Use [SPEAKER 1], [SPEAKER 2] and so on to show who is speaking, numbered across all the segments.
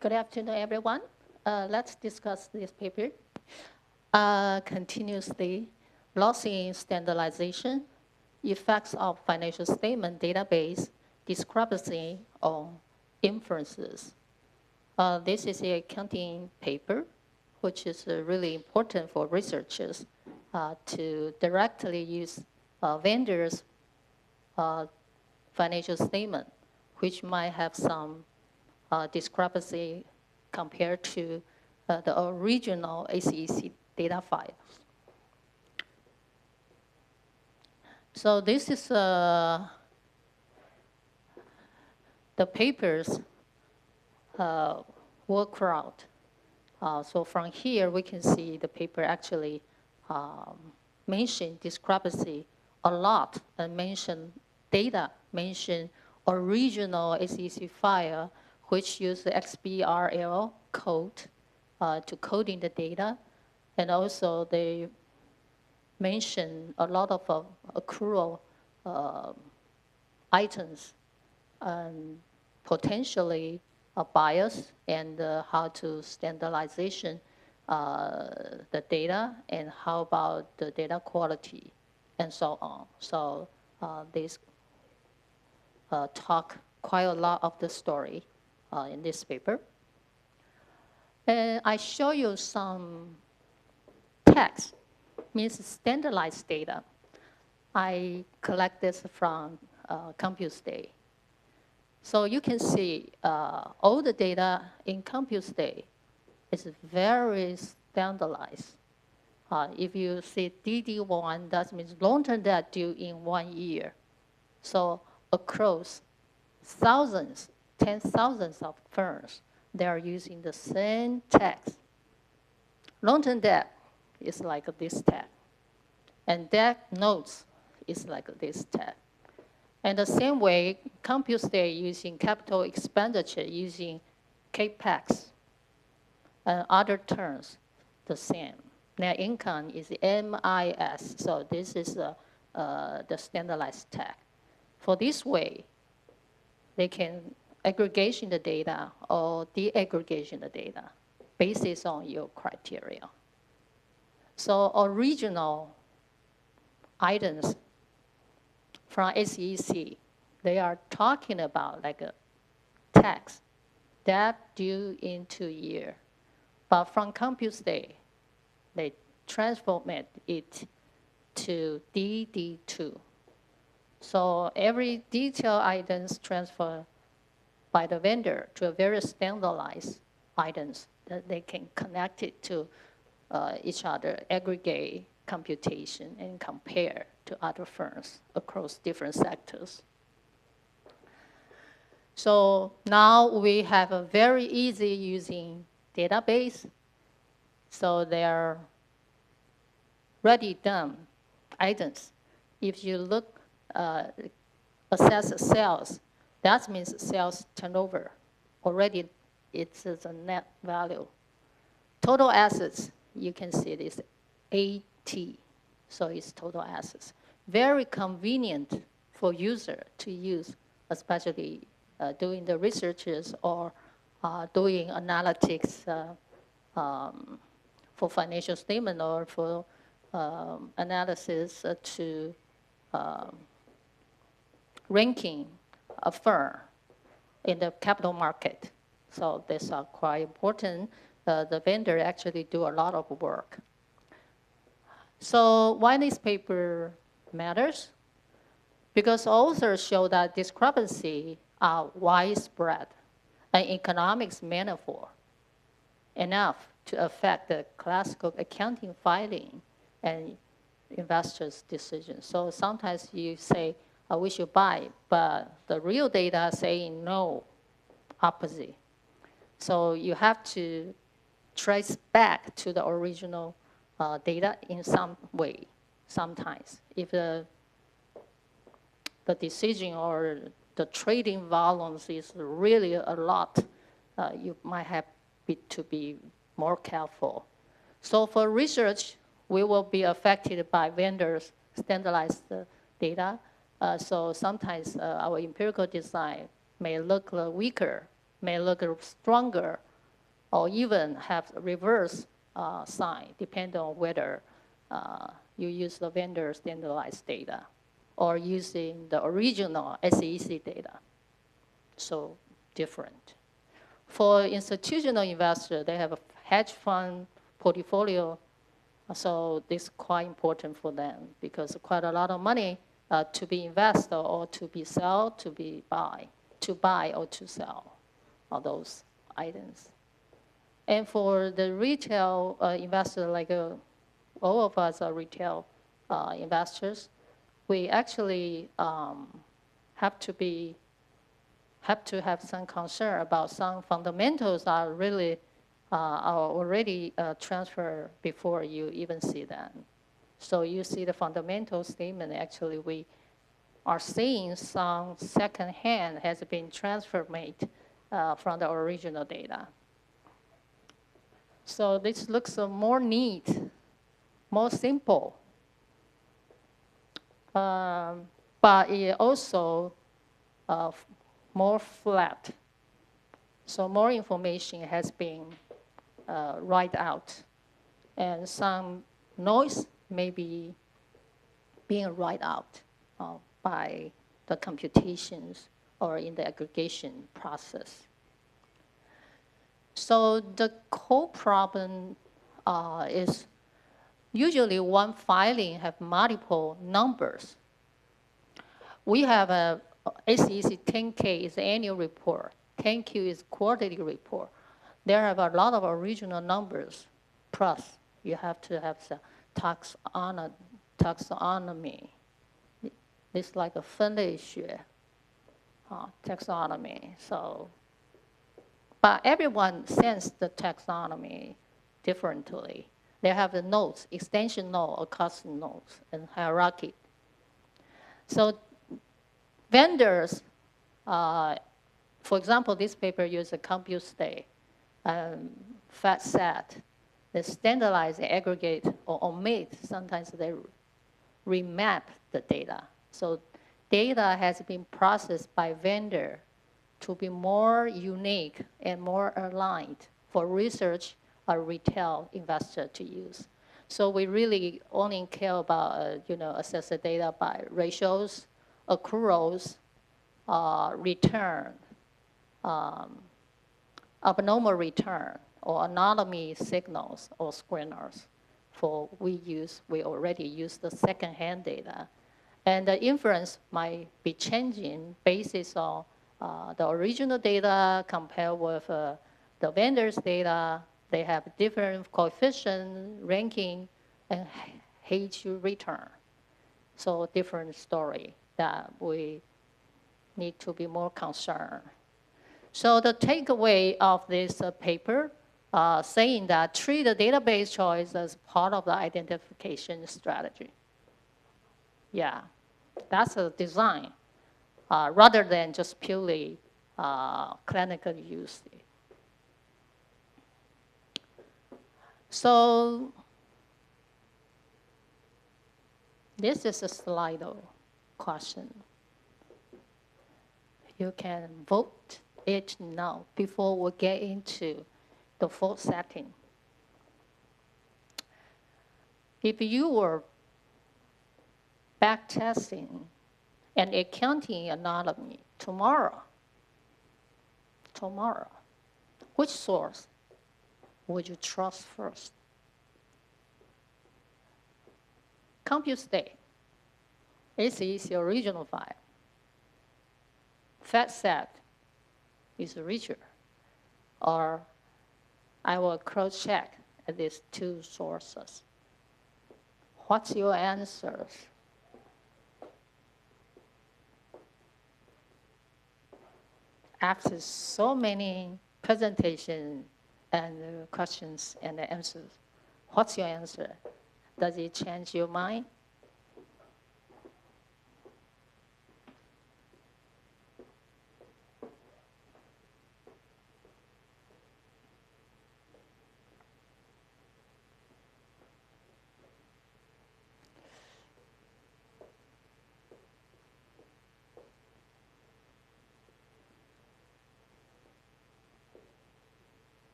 [SPEAKER 1] Good afternoon, everyone. Let's discuss this paper. Continuously lossing standardization, effects of financial statement database, discrepancy on inferences. This is a accounting paper, which is really important for researchers to directly use vendors' financial statement, which might have some discrepancy compared to the original ACEC data file. So this is the paper's workaround. So from here, we can see the paper actually mention discrepancy a lot and mention data, mention original ACEC file, which use the XBRL code to coding the data. And also they mention a lot of accrual items and potentially a bias and how to standardization the data and how about the data quality and so on. So this talk quite a lot of the story in this paper. And I show you some text, means standardized data. I collect this from Compustat. So you can see all the data in Compustat is very standardized. If you see DD1, that means long-term debt due in 1 year. So across thousands, 10,000s of firms, they are using the same text. Long-term debt is like this tag. And debt notes is like this tag. And the same way, Compustat using capital expenditure using CAPEX and other terms, the same. Net income is MIS, so this is the standardized tag. For this way, they can aggregation the data or de-aggregation the data based on your criteria. So original items from SEC, they are talking about like a tax, debt due in 2 years. But from Compustat, they transform it to DD2. So every detail items transfer by the vendor to a very standardized items that they can connect it to each other, aggregate computation, and compare to other firms across different sectors. So now we have a very easy using database. So they are ready done items. If you look, assess sales, that means sales turnover. Already it's a net value. Total assets, you can see this AT, so it's total assets. Very convenient for user to use, especially doing the researches or doing analytics for financial statement or for analysis to ranking a firm in the capital market. So these are quite important. The vendor actually do a lot of work. So why this paper matters? Because authors show that discrepancy are widespread and economics manifold enough to affect the classical accounting filing and investors' decisions. So sometimes you say, we should buy, but the real data saying no, opposite. So you have to trace back to the original data in some way, sometimes. If the decision or the trading volumes is really a lot, you might have to be more careful. So for research, we will be affected by vendors' standardized data. So sometimes our empirical design may look weaker, may look stronger, or even have a reverse sign, depending on whether you use the vendor standardized data or using the original SEC data. So different. For institutional investor, they have a hedge fund portfolio, so this is quite important for them because quite a lot of money to be invested or to be sell, to buy or to sell all those items. And for the retail investor, like all of us are retail investors, we actually have to have some concern about some fundamentals are really are already transferred before you even see them. So you see the fundamental statement, actually we are seeing some second hand has been transferred from the original data. So this looks more neat, more simple. But it also more flat. So more information has been write out. And some noise may be being write out by the computations or in the aggregation process. So the core problem is usually one filing have multiple numbers. We have a SEC 10K is the annual report. 10Q is quarterly report. There are a lot of original numbers. Plus, you have to have the taxonomy. It's like a 分类学, taxonomy. So, but everyone sends the taxonomy differently. They have the nodes, extension node or custom nodes, and hierarchy. So vendors, for example, this paper uses a Compustat, FATSAT. They standardize, they aggregate, or omit. Sometimes they remap the data. So data has been processed by vendor to be more unique and more aligned for research or retail investor to use. So we really only care about, assess the data by ratios, accruals, return, abnormal return, or anomaly signals or screeners. We already use the second-hand data. And the inference might be changing based on the original data compared with the vendor's data. They have different coefficient, ranking, and hedge return. So different story that we need to be more concerned. So the takeaway of this paper saying that treat the database choice as part of the identification strategy. Yeah, that's a design rather than just purely clinical use. So this is a Slido question. You can vote it now before we get into the full setting. If you were backtesting and accounting anomaly tomorrow, which source would you trust first? Compustat. This is the original file. FATSAT is richer. Or I will cross-check these two sources. What's your answer? After so many presentations and questions and answers, what's your answer? Does it change your mind?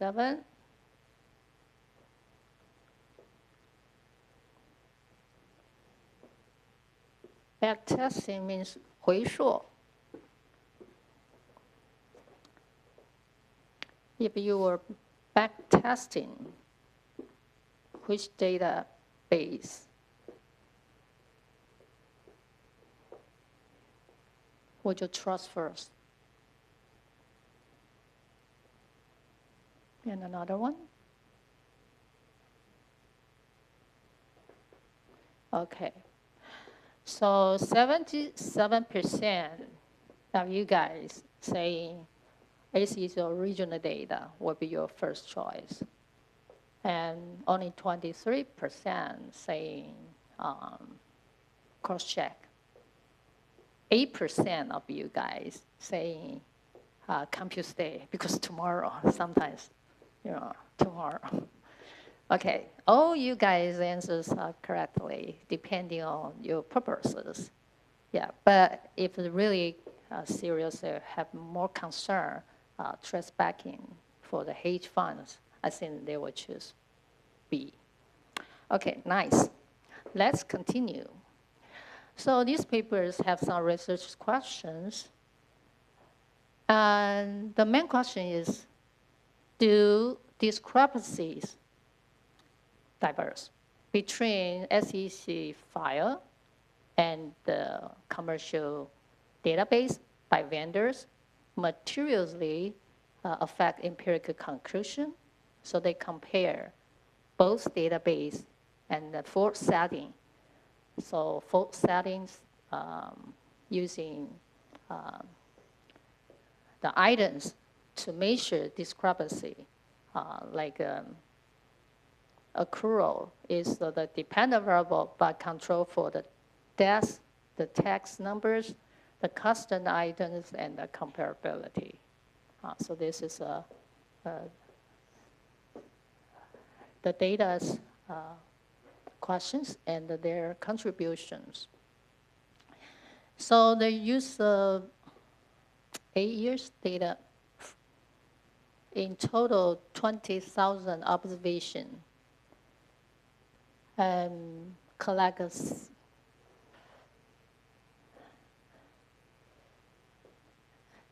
[SPEAKER 1] 7. Backtesting means 回溯. If you were backtesting, which database would you trust first? And another one. Okay. So 77% of you guys saying AC's original data will be your first choice. And only 23% saying cross-check. 8% of you guys saying Compustat, because tomorrow, sometimes, tomorrow. Okay, all you guys answers are correctly, depending on your purposes. Yeah, but if it's really serious, have more concern, trust backing for the hedge funds, I think they will choose B. Okay, nice. Let's continue. So these papers have some research questions. And the main question is, do discrepancies diverse between SEC file and the commercial database by vendors materially affect empirical conclusion? So they compare both database and the fault setting. So fault settings using the items to measure discrepancy, like accrual is the dependent variable but control for the desk, the text numbers, the custom items, and the comparability. So this is the data's questions and their contributions. So they use 8 years data, in total 20,000 observations, and collect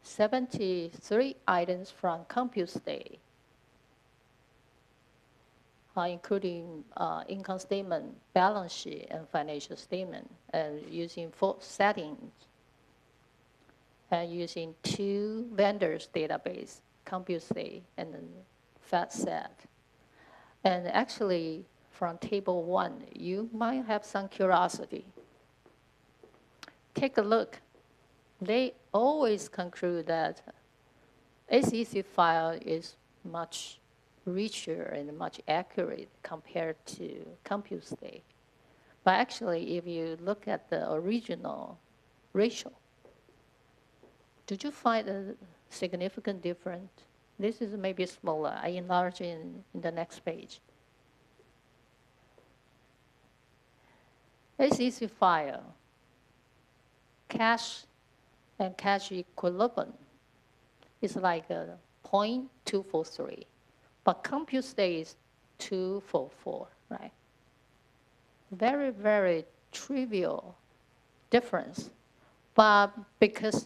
[SPEAKER 1] 73 items from Compustat, including income statement, balance sheet, and financial statement, and using fault settings, and using 2 vendors database, Compustat and FatSet. And actually, from table 1, you might have some curiosity. Take a look. They always conclude that SEC file is much richer and much accurate compared to Compustat. But actually, if you look at the original ratio, did you find a significant difference? This is maybe smaller. I enlarge in the next page. SEC file, cash and cash equivalent is like 0.243. But Compustat is 244, right? Very, very trivial difference. But because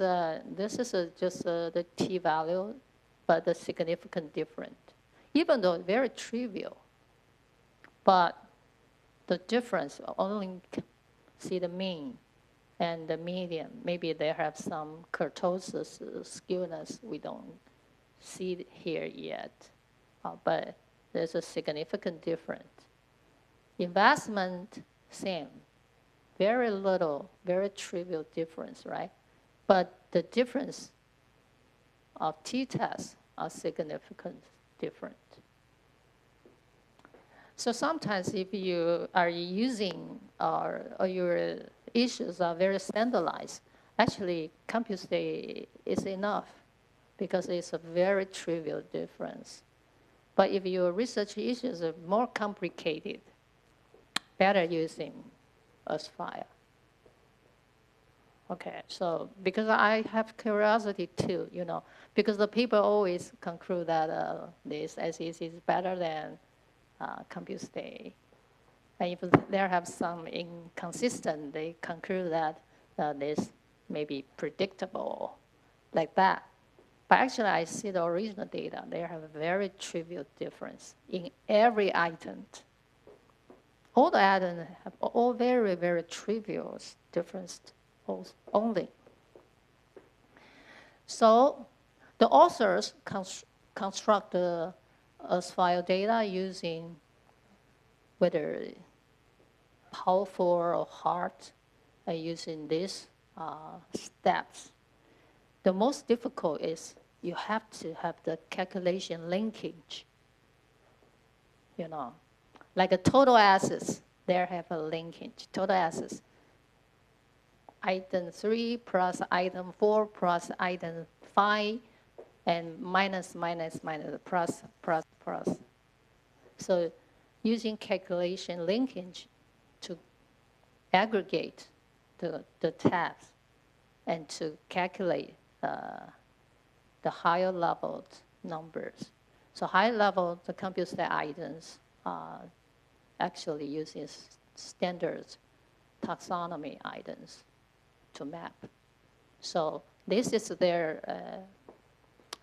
[SPEAKER 1] this is just the t-value, but the significant difference. Even though very trivial, but the difference only see the mean and the median. Maybe they have some kurtosis skewness we don't see it here yet. But there's a significant difference. Investment, same. Very little, very trivial difference, right? But the difference of t-tests are significant different. So sometimes if you are using or your issues are very standardized, actually Compustat is enough because it's a very trivial difference. But if your research issues are more complicated, better using a file. Okay, so because I have curiosity too, because the people always conclude that this SEC is better than Compustat. And if there have some inconsistent, they conclude that this may be predictable, like that. But actually, I see the original data. They have a very trivial difference in every item. All the items have all very, very trivial difference only. So the authors construct the file data using whether powerful or hard, using these steps. The most difficult is you have to have the calculation linkage. Like a total assets, there have a linkage. Total assets, item 3 plus item 4 plus item 5, and minus, plus, plus. So using calculation linkage to aggregate the tabs and to calculate the higher level numbers. So high level, the Compustat items actually uses standard taxonomy items to map. So this is their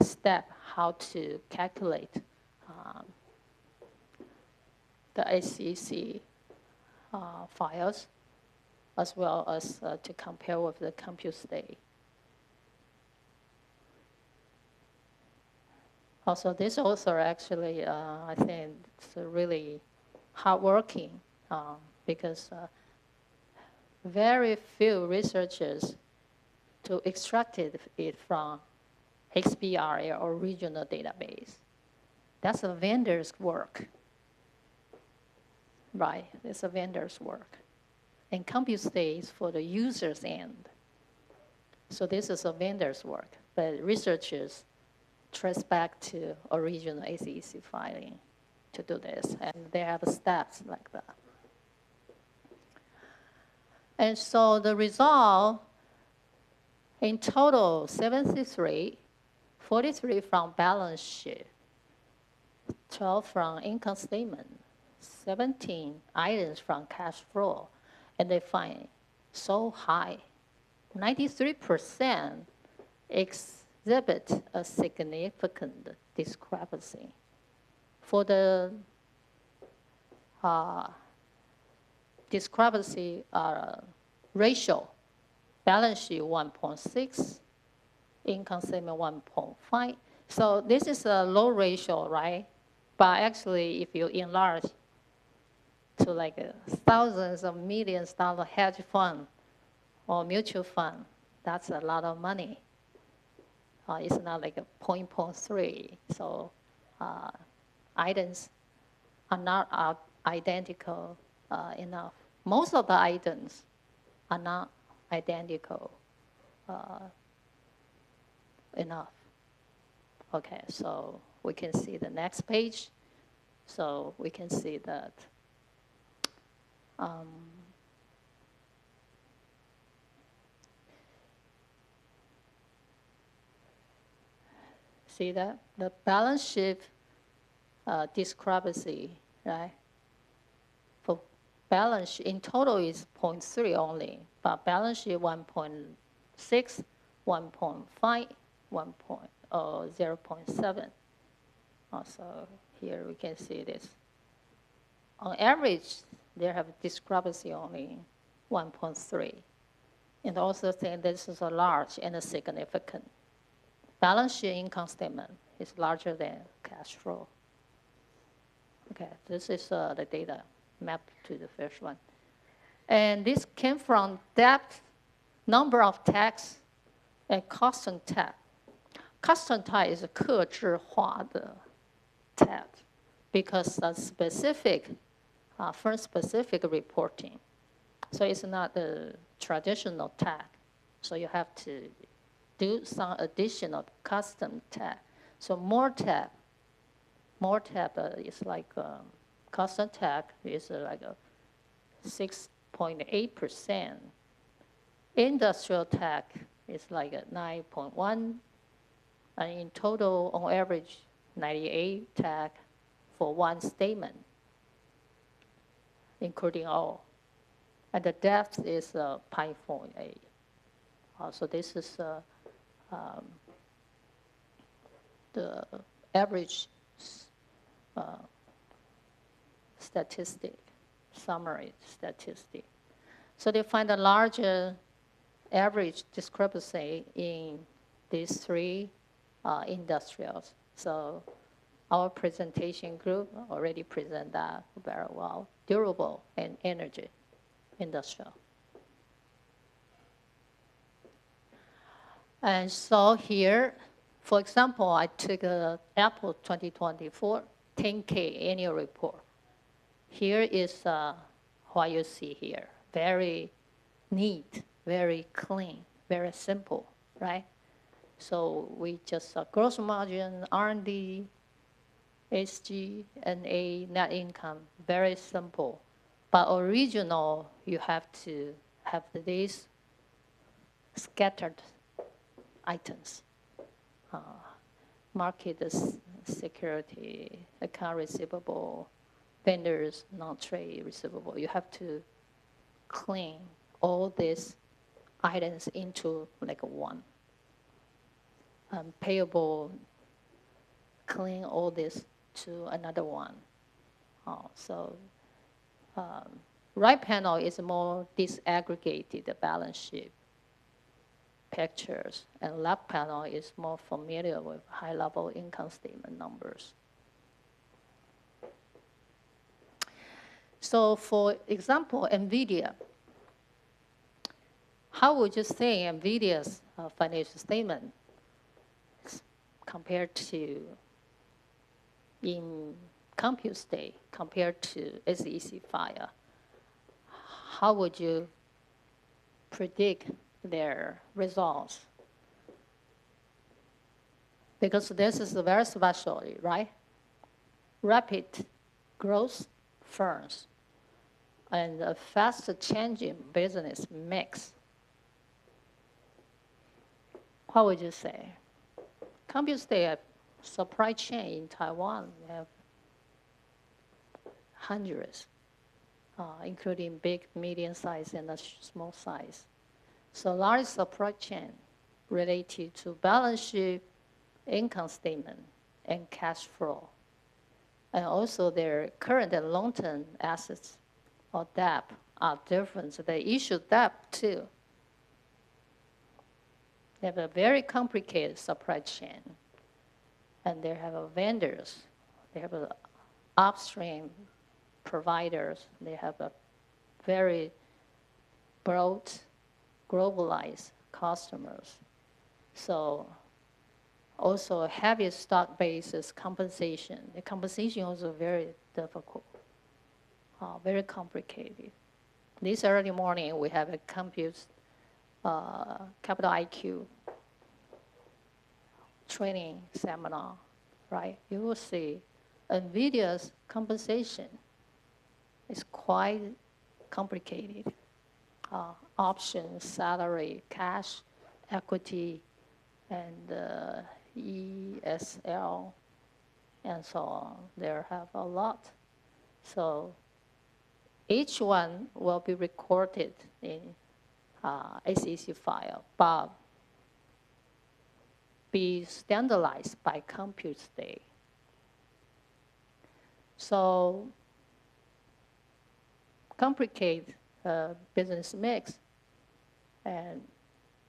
[SPEAKER 1] step how to calculate the SEC files, as well as to compare with the Compustat. Also, this author actually, I think, it's really hardworking because very few researchers to extract it from XBRL or regional database. That's a vendor's work, right? It's a vendor's work. And Compustat is for the user's end. So this is a vendor's work, but researchers trace back to original SEC filing to do this, and they have steps like that. And so the result, in total, 73, 43 from balance sheet, 12 from income statement, 17 items from cash flow, and they find so high. 93% exhibit a significant discrepancy. For the discrepancy ratio, balance sheet 1.6, income statement 1.5. So this is a low ratio, right? But actually, if you enlarge to like thousands of millions dollar hedge fund or mutual fund, that's a lot of money. It's not like a 0.3. So items are not identical enough. Most of the items are not identical enough. Okay, so we can see the next page. So we can see that see that? The balance sheet discrepancy, right? For balance sheet, in total is 0.3 only, but balance sheet 1.6, 1.5, 0.7. Also, here we can see this. On average, they have discrepancy only 1.3. And also think this is a large and a significant. Balance sheet income statement is larger than cash flow. Okay, this is the data mapped to the first one. And this came from depth, number of tags, and custom tag. Custom tag is a 客制化的 tag because of specific, for specific reporting. So it's not the traditional tag. So you have to do some additional custom tag. So more tab is like custom tag is like a 6.8% Industrial tech is like a 9.1, and in total, on average, 98 tag for one statement, including all. And the depth is 0.48. So this is the average statistic, summary statistic. So they find a larger average discrepancy in these three industrials. So our presentation group already present that very well. Durable and energy industrial. And so here, for example, I took Apple 2024 10K annual report. Here is what you see here. Very neat, very clean, very simple, right? So we just gross margin, R&D, SG&A, net income, very simple. But original, you have to have these scattered items. Market security, account receivable, vendors, non-trade receivable. You have to clean all these items into like one. Payable, clean all this to another one. Right panel is more disaggregated balance sheet pictures, and left panel is more familiar with high-level income statement numbers. So for example, NVIDIA. How would you say NVIDIA's financial statement compared to in Compustat, compared to SEC file? How would you predict their results? Because this is very special, right? Rapid growth firms and a fast changing business mix. What would you say? Compustat supply chain in Taiwan, we have hundreds, including big, medium size, and a small size. So large supply chain related to balance sheet, income statement, and cash flow. And also their current and long-term assets or debt are different. So they issue debt too. They have a very complicated supply chain. And they have vendors. They have upstream providers. They have a very broad, globalized customers. So also heavy stock basis compensation. The compensation also very difficult, very complicated. This early morning, we have a Capital IQ training seminar, right? You will see NVIDIA's compensation is quite complicated. Options, salary, cash, equity, and ESL, and so on. There have a lot. So each one will be recorded in SEC file, but be standardized by Compustat. So complicated business mix and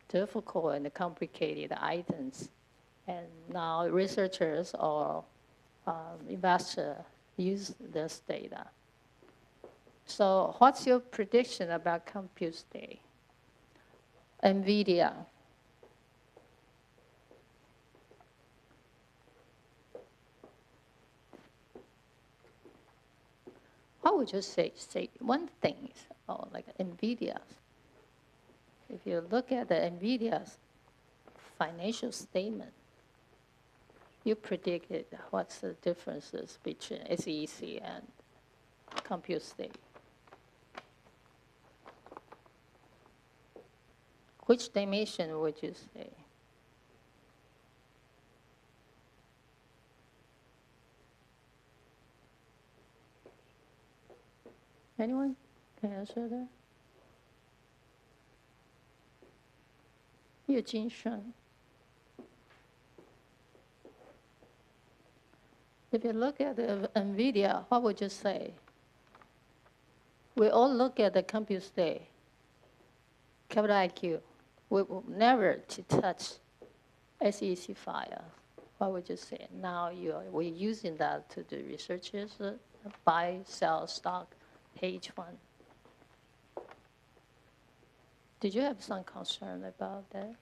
[SPEAKER 1] difficult and complicated items. And now researchers or investors use this data. So what's your prediction about Compustat? NVIDIA. What would you say one thing is, like NVIDIA. If you look at the NVIDIA's financial statement, you predicted what's the differences between SEC and Compustat. Which dimension would you say? Anyone can answer that? Eugene Shen. If you look at the NVIDIA, what would you say? We all look at the Compustat, capital IQ. We will never to touch SEC file. What would you say? Now we're using that to do researches, buy, sell stock, hedge fund. Did you have some concern about that?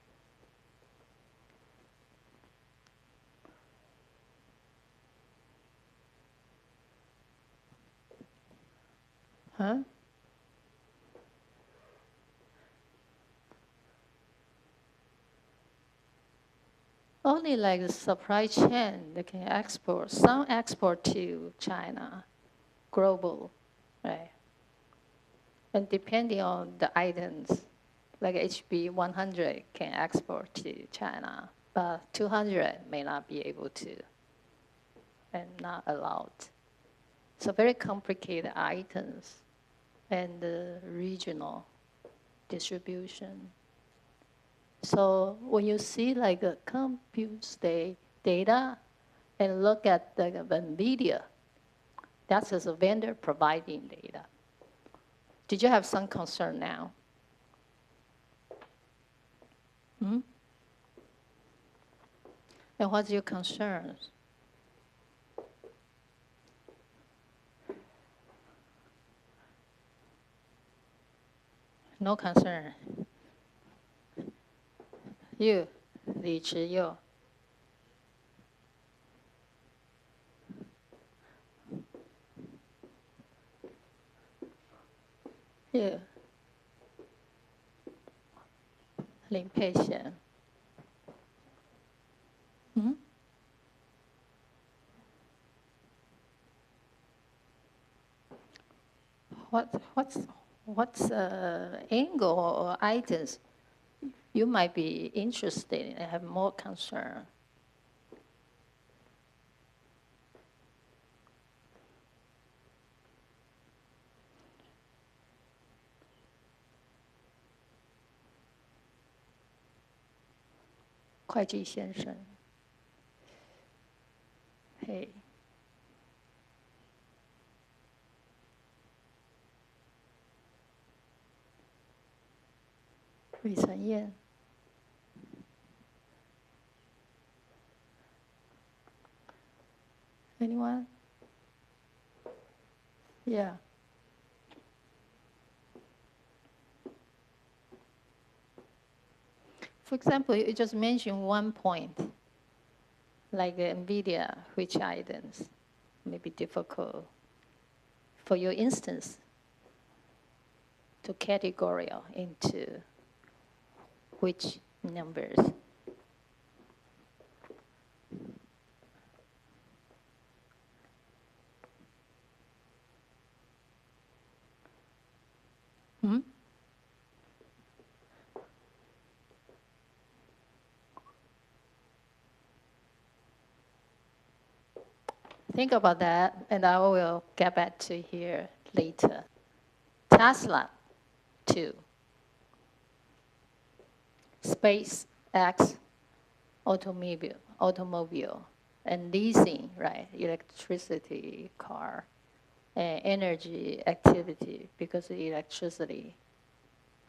[SPEAKER 1] Huh? Only like the supply chain, they can export. Some export to China, global, right? And depending on the items, like HB 100 can export to China, but 200 may not be able to and not allowed. So very complicated items and regional distribution. So when you see like a Compustat data and look at the NVIDIA, that's just a vendor providing data. Did you have some concern now? Hmm? And what's your concerns? No concern. You, Li Chiyu. You, Lin Peixian. Hmm? What's angle or items you might be interested in and have more concern? 会计先生，嘿，李晨燕。Anyone? Yeah. For example, you just mentioned one point, like NVIDIA, which items may be difficult for your instance to categorize into which numbers. Hmm? Think about that, and I will get back to here later. Tesla, 2. SpaceX, automobile, and leasing, right? Electricity, car, and energy activity, because of electricity,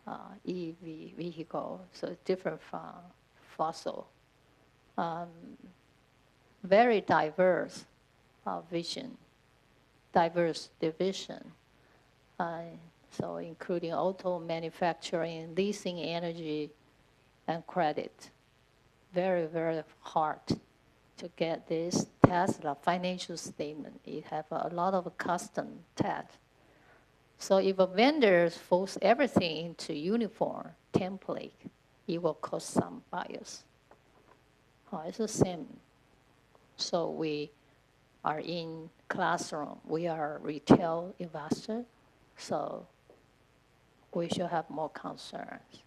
[SPEAKER 1] EV vehicle, so different from fossil. Very diverse vision, diverse division. So including auto manufacturing, leasing energy, and credit. Very, very hard to get this Tesla financial statement. It have a lot of custom text. So if a vendor force everything into uniform template, it will cause some bias. It's the same. So we are in classroom. We are retail investor, so we should have more concerns.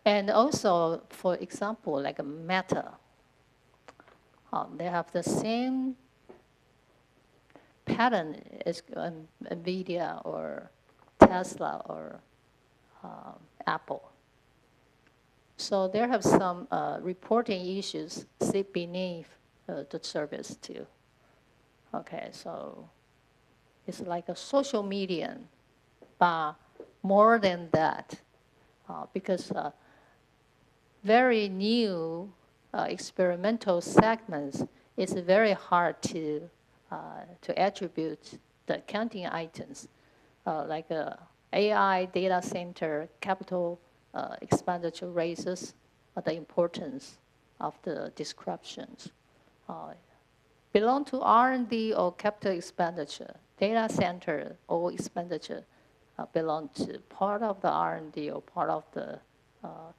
[SPEAKER 1] And also, for example, like a Meta, they have the same pattern as NVIDIA or Tesla or Apple. So there have some reporting issues sit beneath the service too. Okay, so it's like a social media, but more than that, because very new experimental segments, it's very hard to attribute the accounting items, like AI data center capital expenditure raises the importance of the descriptions. Belong to R&D or capital expenditure. Data center or expenditure belong to part of the R&D or part of the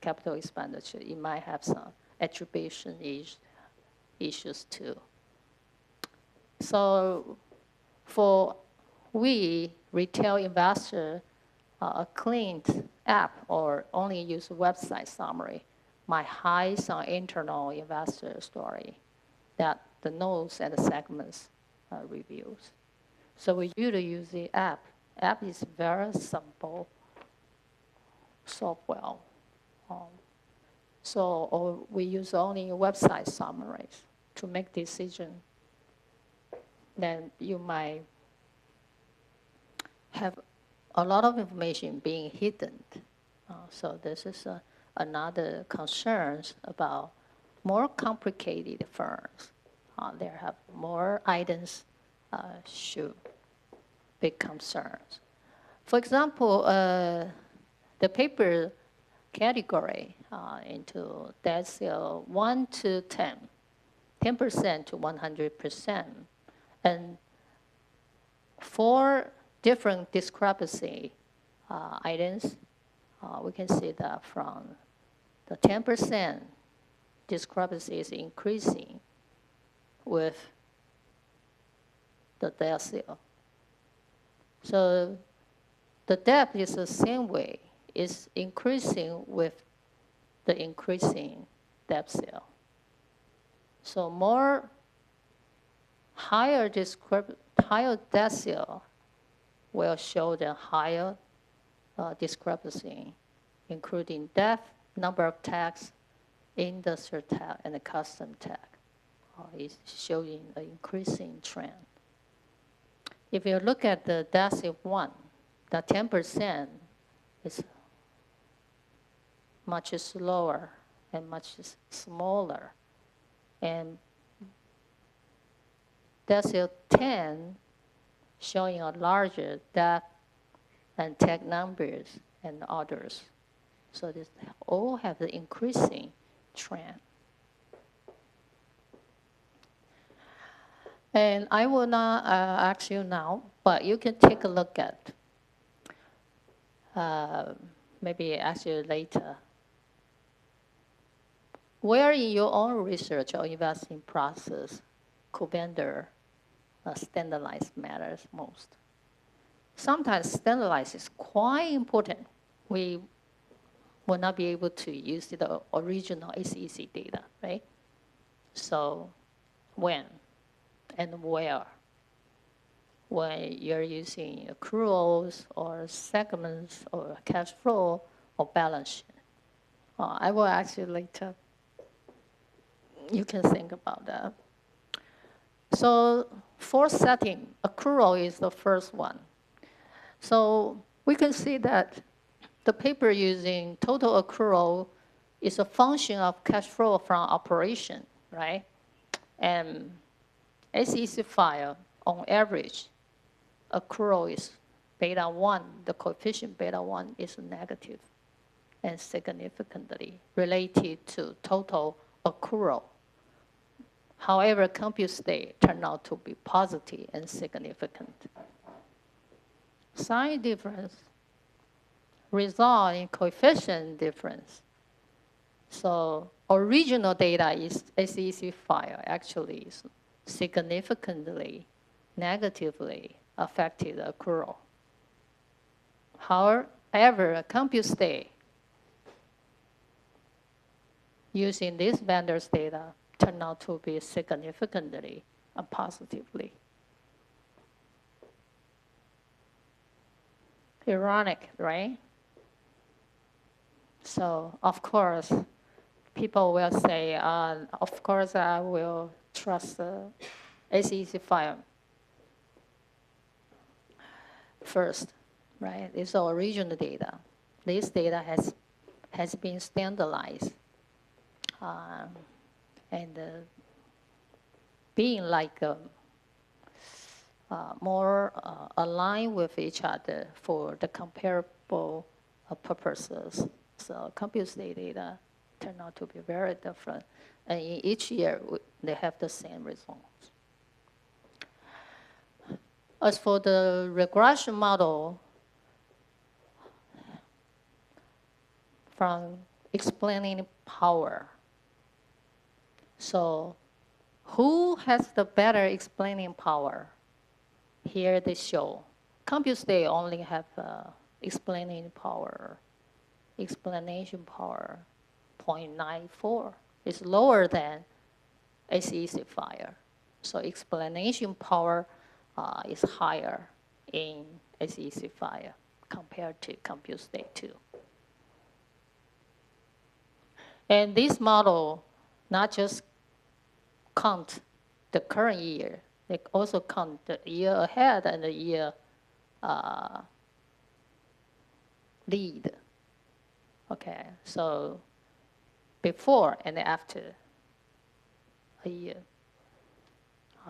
[SPEAKER 1] capital expenditure. It might have some attribution issues too. So for we retail investor, a clean app or only use website summary might hide some internal investor story that the nodes and the segments reveals. So we usually use the app. App is very simple software. Or we use only website summaries to make decision. Then you might have a lot of information being hidden. So this is another concerns about more complicated firms. They have more items should be concerns. For example, the paper category into decile 1 to 10, 10% to 100%, and 4 different discrepancy items. We can see that from the 10% discrepancy is increasing with the decile. So the depth is the same way. It's increasing with the increasing decile. So more higher decile will show the higher discrepancy, including depth, number of tags, industrial tag, and the custom tag. Is showing an increasing trend. If you look at the decile 1, the 10% is much slower and much smaller. And decile 10 showing a larger depth and tag numbers and others. So this all have the increasing trend. And I will not ask you now, but you can take a look at, maybe ask you later. Where in your own research or investing process could vendor standardize matters most? Sometimes standardize is quite important. We will not be able to use the original SEC data, right? So when and where? When you're using accruals or segments or cash flow or balance sheet. I will ask you later. You can think about that. So for setting, accrual is the first one. So we can see that the paper using total accrual is a function of cash flow from operation, right? And SEC file, on average, accrual is beta 1, the coefficient beta 1 is negative and significantly related to total accrual. However, Compustat turned out to be positive and significant. Sign difference result in coefficient difference. So original data is SEC file actually is significantly negatively affected accrual. However, Compustat using this vendor's data turned out to be significantly positively. Ironic, right? So, of course, people will say, of course, I will trust SEC file first, right? It's original data. This data has been standardized and being like more aligned with each other for the comparable purposes. So Compustat data turn out to be very different. And in each year, they have the same results. As for the regression model, from explaining power. So who has the better explaining power? Here they show. Compustat only have explanation power 0.94. It's lower than SEC file. So explanation power is higher in SEC file compared to Compustat 2. And this model not just count the current year, they also count the year ahead and the year lead. Okay, so before and after a year.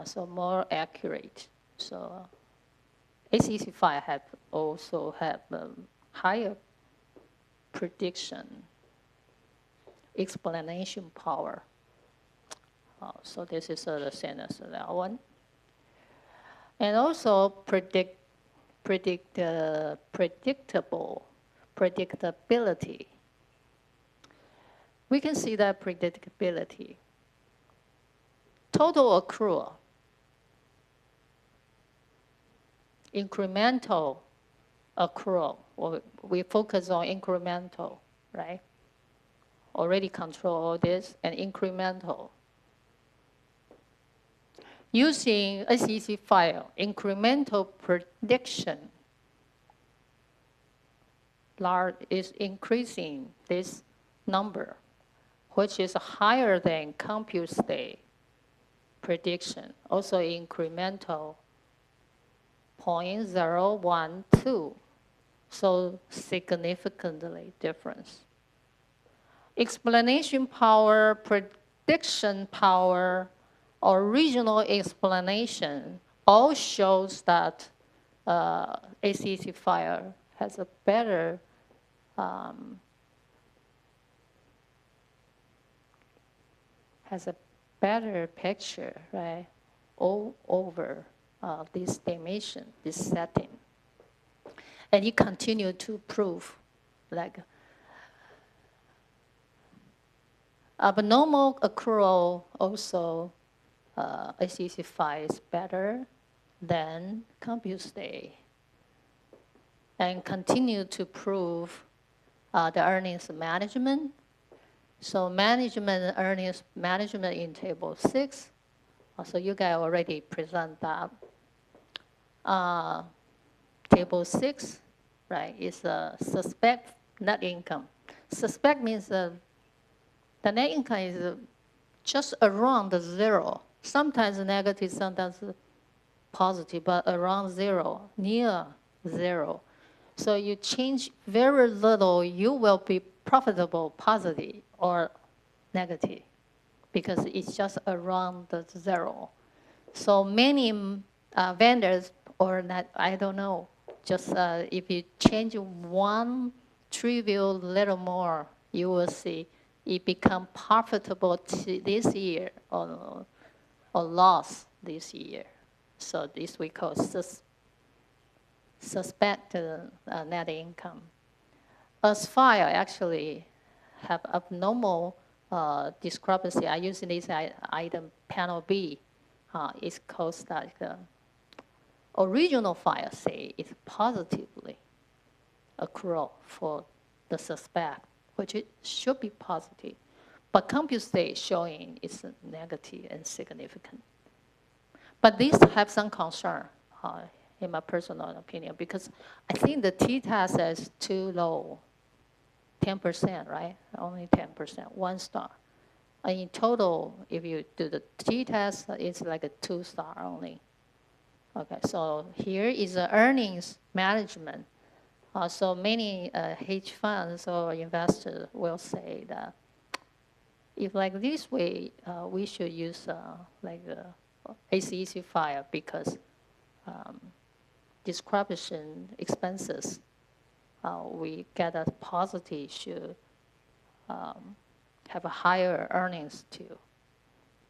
[SPEAKER 1] So more accurate. So SEC file also have higher prediction explanation power. So this is the same as that one. And also predictability. We can see that predictability. Total accrual, incremental accrual, we focus on incremental, right? Already control all this, and incremental. Using SEC file, incremental prediction is increasing this number, which is higher than Compustat prediction, also incremental 0.012, so significantly difference. Explanation power, prediction power, original explanation all shows that SEC file has a better picture, right, all over this dimension, this setting. And he continued to prove, like, abnormal accrual also SEC file is better than Compustat, and continue to prove the earnings management. So earnings management in table 6. So you guys already present that. Table 6, right, is a suspect net income. Suspect means the net income is just around the 0. Sometimes negative, sometimes positive, but around 0, near 0. So you change very little, you will be profitable, positive or negative, because it's just around the 0. So many vendors, or not, I don't know, just if you change one trivial little more, you will see it become profitable this year or loss this year. So this we call suspect net income. As file actually have abnormal discrepancy. I use this item panel B. It's called like original file say it's positively accrual for the suspect, which it should be positive. But Compustat showing is negative and significant. But these have some concern, in my personal opinion, because I think the t-test is too low, 10%, right? Only 10%, 1 star. In total, if you do the t-test, it's like a 2 star only. Okay, so here is the earnings management. So many hedge funds or investors will say that if like this way, we should use like the ACEC file because description expenses, we get a positive should have a higher earnings too,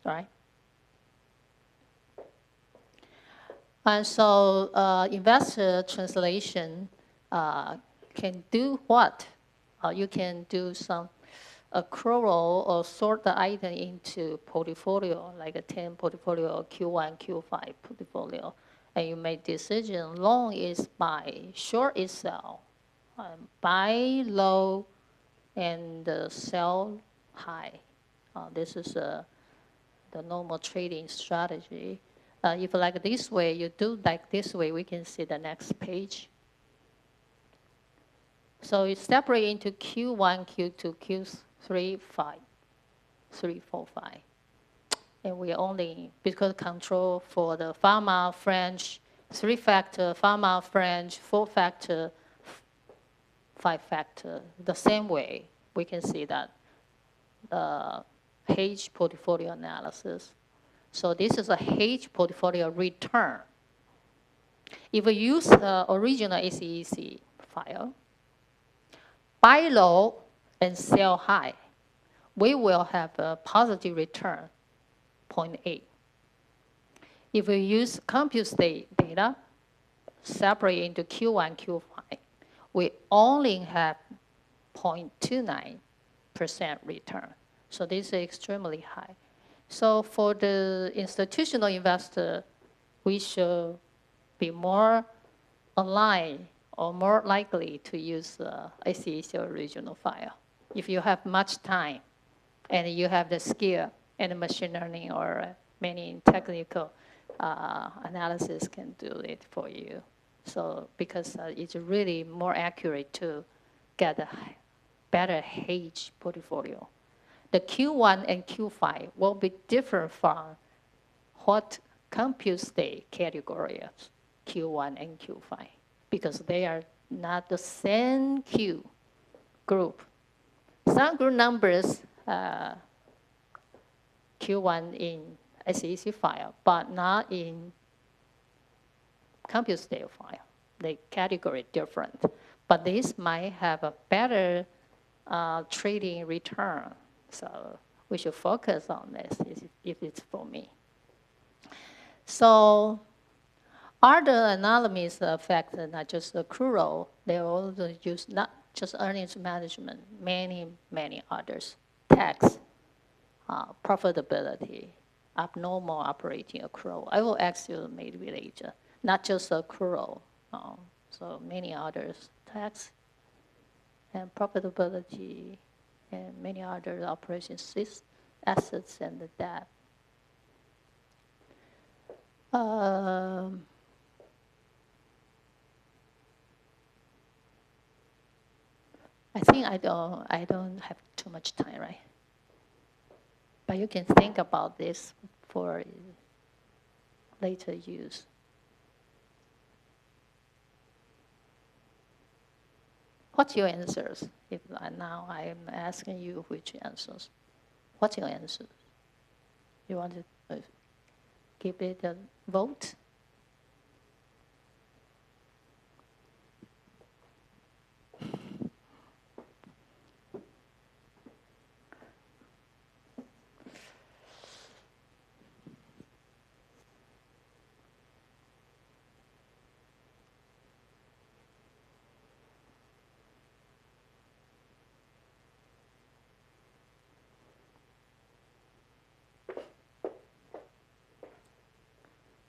[SPEAKER 1] right? And so investor translation can do what? You can do some accrual or sort the item into portfolio, like a 10 portfolio, Q1, Q5 portfolio. And you make decision, long is buy, short is sell. Buy low and sell high. This is the normal trading strategy. If like this way, you do like this way, we can see the next page. So it's separate into Q1, Q2, Q3, 5, 3, 4, 5. And we only, because control for the pharma, French, 3-factor, pharma, French, 4-factor, 5-factor, the same way, we can see that hedge portfolio analysis. So this is a hedge portfolio return. If we use the original ACEC file, buy low and sell high, we will have a positive return, 0.8. If we use Compustat data, separate into Q1, Q5, we only have 0.29% return. So this is extremely high. So for the institutional investor, we should be more aligned or more likely to use the ACEC original file. If you have much time and you have the skill and machine learning or many technical analysis can do it for you. So because it's really more accurate to get a better hedge portfolio. The Q1 and Q5 will be different from what Compustat category is, Q1 and Q5, because they are not the same Q group. Some group numbers, Q1 in SEC file, but not in Compustat file. The category different. But this might have a better trading return. So we should focus on this if it's for me. So other anomalies affect not just accrual, they also use not just earnings management, many, many others. Tax, profitability, abnormal operating accrual. I will ask you maybe later. Not just accrual, so many others. Tax and profitability and many other operations, assets and the debt. I think I don't have too much time, right? But you can think about this for later use. What's your answers? If now I am asking you which answers. What's your answer? You want to give it a vote?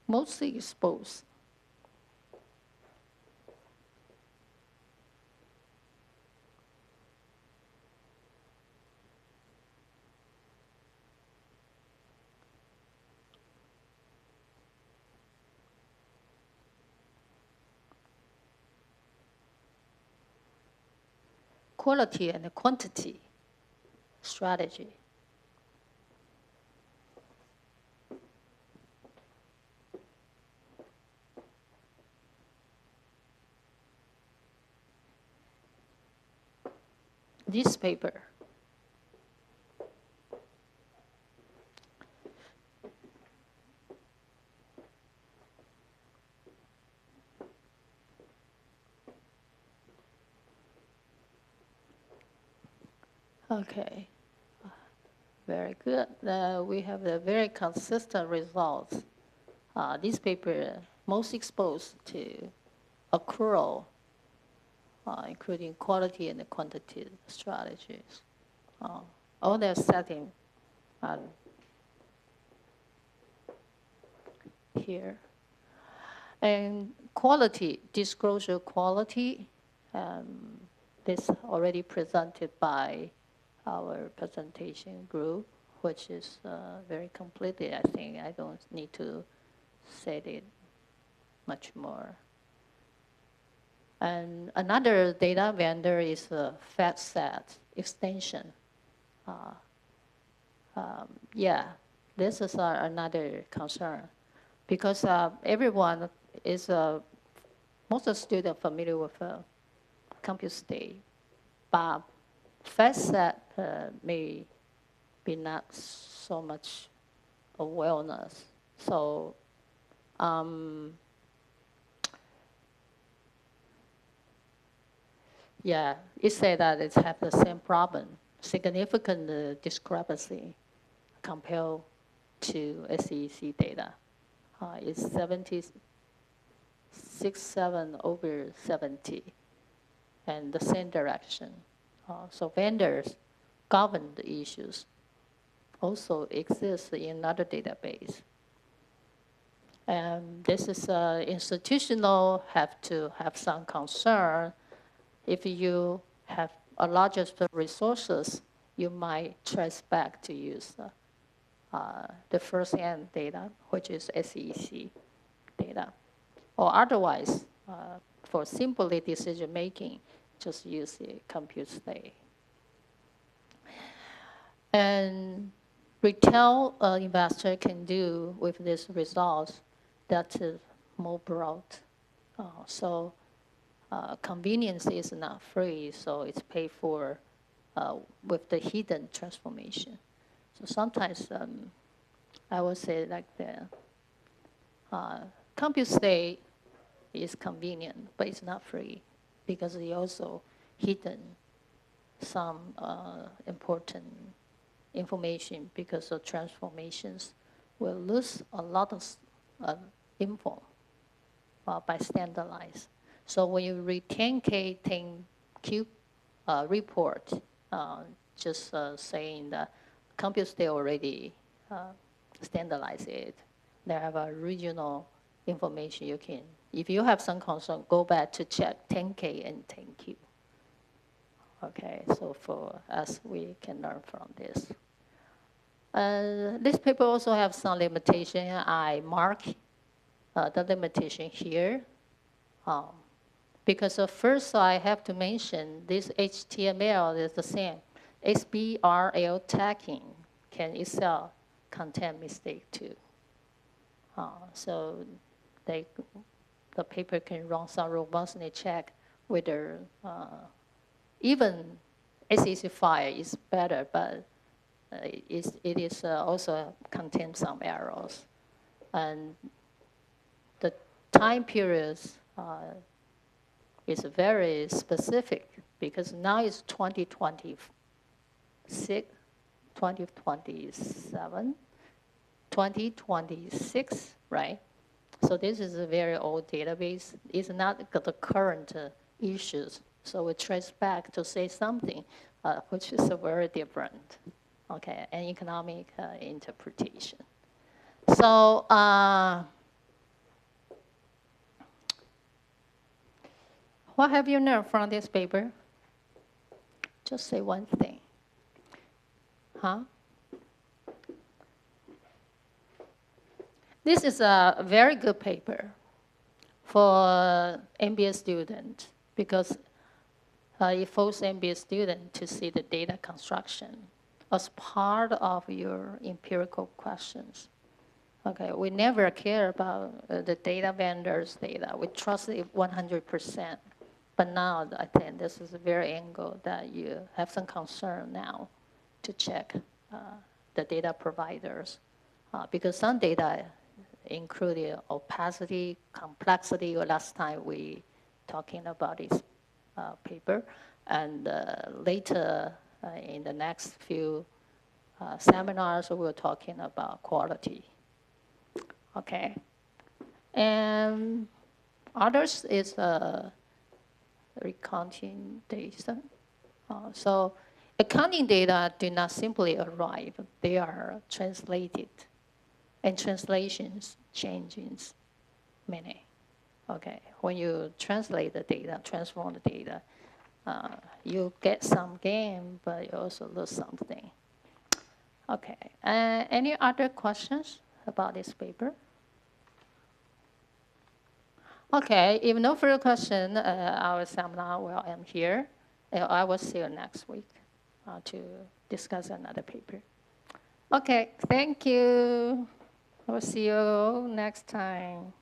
[SPEAKER 1] Mostly exposed. quality and quantity strategy. This paper. Okay, very good. We have a very consistent results. This paper most exposed to accrual, including quality and quantity strategies. All their setting here. And quality, disclosure quality, this already presented by our presentation group, which is very completely, I think. I don't need to say it much more. And another data vendor is FatSet extension. Yeah, this is another concern because everyone is, most of the students familiar with Compustat, but FatSet may be not so much awareness. So yeah, it said that it have the same problem, significant discrepancy compared to SEC data. It's 76.7/70, and the same direction. So vendors govern the issues also exists in another database. And this is institutional, have to have some concern. If you have a larger resources, you might trace back to use the first-hand data, which is SEC data. Or otherwise, for simply decision-making, just use the Compustat. And retail investor can do with these results that is more broad. So convenience is not free, so it's paid for with the hidden transformation. So sometimes I would say like the Compustat is convenient, but it's not free because it also hidden some important information because of transformations will lose a lot of info by standardize. So when you read 10K, 10Q report, just saying that Compustat already standardize it. They have a regional information you can, if you have some concern, go back to check 10K and 10Q. Okay, so for us, we can learn from this. This paper also have some limitation. I mark the limitation here. Because first I have to mention this HTML is the same. SBRL tagging can itself contain mistake too. So the paper can run some robustness check whether even SEC file is better, but it is also contains some errors. And the time periods is very specific because now it's 2026, 2027, 2026, right? So this is a very old database. It's not the current issues. So we trace back to say something which is very different, okay, and economic interpretation. So what have you learned from this paper? Just say one thing. Huh? This is a very good paper for MBA student because you force MBA student to see the data construction as part of your empirical questions. Okay, we never care about the data vendor's data. We trust it 100%. But now I think this is a very angle that you have some concern now to check the data providers. Because some data included opacity, complexity, or last time we talking about this paper. And later in the next few seminars, we're talking about quality. Okay. And others is recounting data. So accounting data do not simply arrive, they are translated. And translations changes meaning. Okay, when you translate the data, transform the data, you get some gain, but you also lose something. Okay, any other questions about this paper? Okay, if no further question, our seminar will end here. I will see you next week to discuss another paper. Okay, thank you. We'll see you next time.